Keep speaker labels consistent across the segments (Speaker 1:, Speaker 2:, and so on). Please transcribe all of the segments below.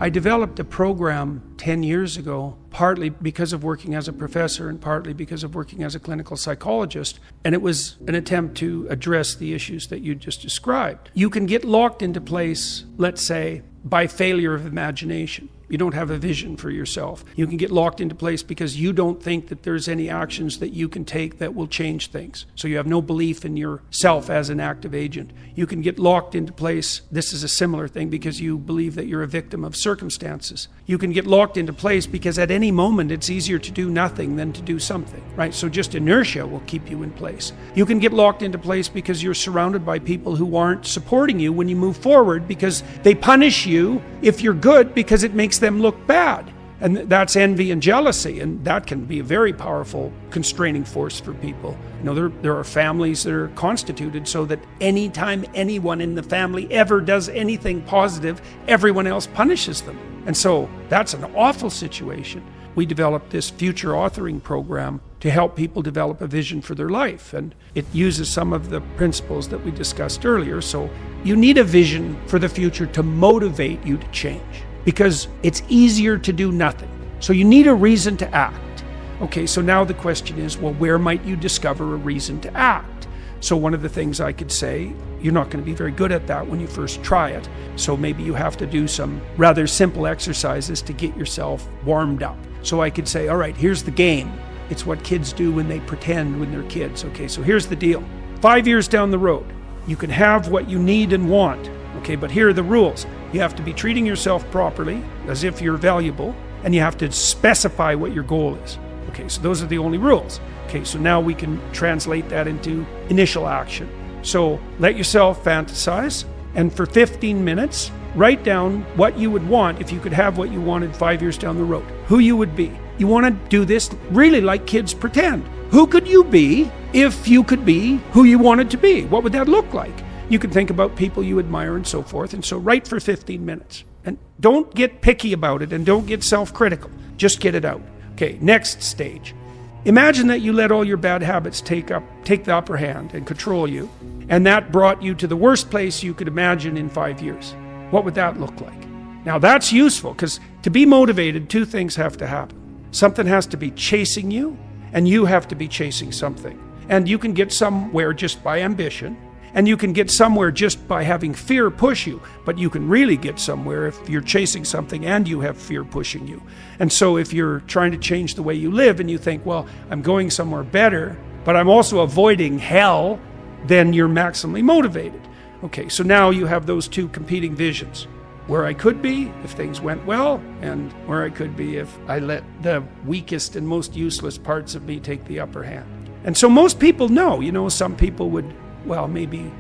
Speaker 1: I developed a program 10 years ago, partly because of working as a professor and partly because of working as a clinical psychologist, and it was an attempt to address the issues that you just described. You can get locked into place, let's say, by failure of imagination. You don't have a vision for yourself. You can get locked into place because you don't think that there's any actions that you can take that will change things. So you have no belief in yourself as an active agent. You can get locked into place, this is a similar thing, because you believe that you're a victim of circumstances. You can get locked into place because at any moment it's easier to do nothing than to do something, right? So just inertia will keep you in place. You can get locked into place because you're surrounded by people who aren't supporting you when you move forward, because they punish you if you're good because it makes them look bad. And that's envy and jealousy, and that can be a very powerful constraining force for people. You know, there are families that are constituted so that anytime anyone in the family ever does anything positive, everyone else punishes them. And so that's an awful situation. We developed this future authoring program to help people develop a vision for their life, and it uses some of the principles that we discussed earlier. So you need a vision for the future to motivate you to change, because it's easier to do nothing. So you need a reason to act. Okay, so now the question is, well, where might you discover a reason to act? So one of the things I could say, you're not going to be very good at that when you first try it. So maybe you have to do some rather simple exercises to get yourself warmed up. So I could say, all right, here's the game. It's what kids do when they pretend when they're kids. Okay, so here's the deal. 5 years down the road, you can have what you need and want. Okay, but here are the rules. You have to be treating yourself properly, as if you're valuable, and you have to specify what your goal is. Okay, so those are the only rules. Okay, so now we can translate that into initial action. So let yourself fantasize, and for 15 minutes, write down what you would want if you could have what you wanted 5 years down the road. Who you would be. You want to do this really like kids pretend. Who could you be if you could be who you wanted to be? What would that look like? You can think about people you admire and so forth. And so write for 15 minutes. And don't get picky about it and don't get self-critical. Just get it out. Okay, next stage. Imagine that you let all your bad habits take the upper hand and control you. And that brought you to the worst place you could imagine in 5 years. What would that look like? Now that's useful, because to be motivated, two things have to happen. Something has to be chasing you, and you have to be chasing something. And you can get somewhere just by ambition. And you can get somewhere just by having fear push you, but you can really get somewhere if you're chasing something and you have fear pushing you. And so if you're trying to change the way you live and you think, well, I'm going somewhere better, but I'm also avoiding hell, then you're maximally motivated. Okay, so now you have those two competing visions. Where I could be if things went well, and where I could be if I let the weakest and most useless parts of me take the upper hand. And so most people know, some people would, well, maybe,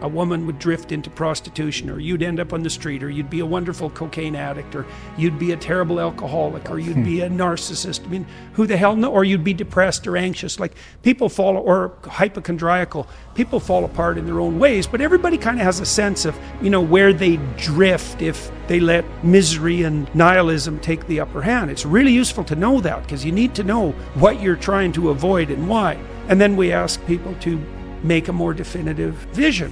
Speaker 1: a woman would drift into prostitution, or you'd end up on the street, or you'd be a wondrul cocaine addict, or you'd be a terrible alcoholic, or you'd be a narcissist. I mean, who the hell knows? Or you'd be depressed or anxious. Like, people fall, or hypochondriacal. People fall apart in their own ways, but everybody kind of has a sense of, where they drift if they let misery and nihilism take the upper hand. It's really useful to know that, because you need to know what you're trying to avoid and why. And then we ask people to make a more definitive vision.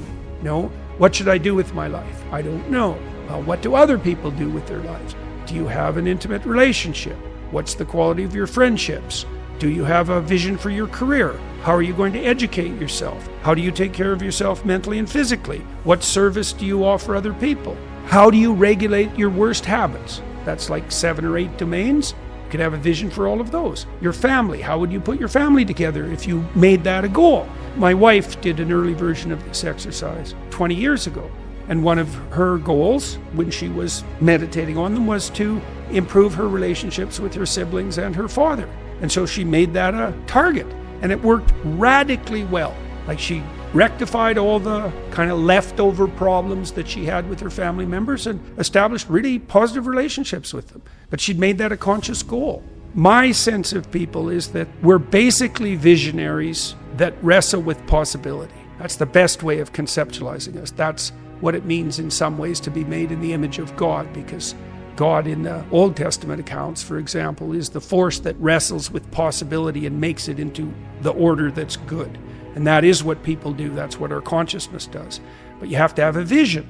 Speaker 1: What should I do with my life? I don't know. Well, what do other people do with their lives? Do you have an intimate relationship? What's the quality of your friendships? Do you have a vision for your career? How are you going to educate yourself? How do you take care of yourself mentally and physically? What service do you offer other people? How do you regulate your worst habits? That's like 7 or 8 domains. You could have a vision for all of those. Your family, how would you put your family together if you made that a goal? My wife did an early version of this exercise 20 years ago. And one of her goals, when she was meditating on them, was to improve her relationships with her siblings and her father. And so she made that a target. And it worked radically well. Like, she rectified all the kind of leftover problems that she had with her family members and established really positive relationships with them. But she'd made that a conscious goal. My sense of people is that we're basically visionaries that wrestle with possibility. That's the best way of conceptualizing us. That's what it means in some ways to be made in the image of God, because God in the Old Testament accounts, for example, is the force that wrestles with possibility and makes it into the order that's good. And that is what people do. That's what our consciousness does. But you have to have a vision.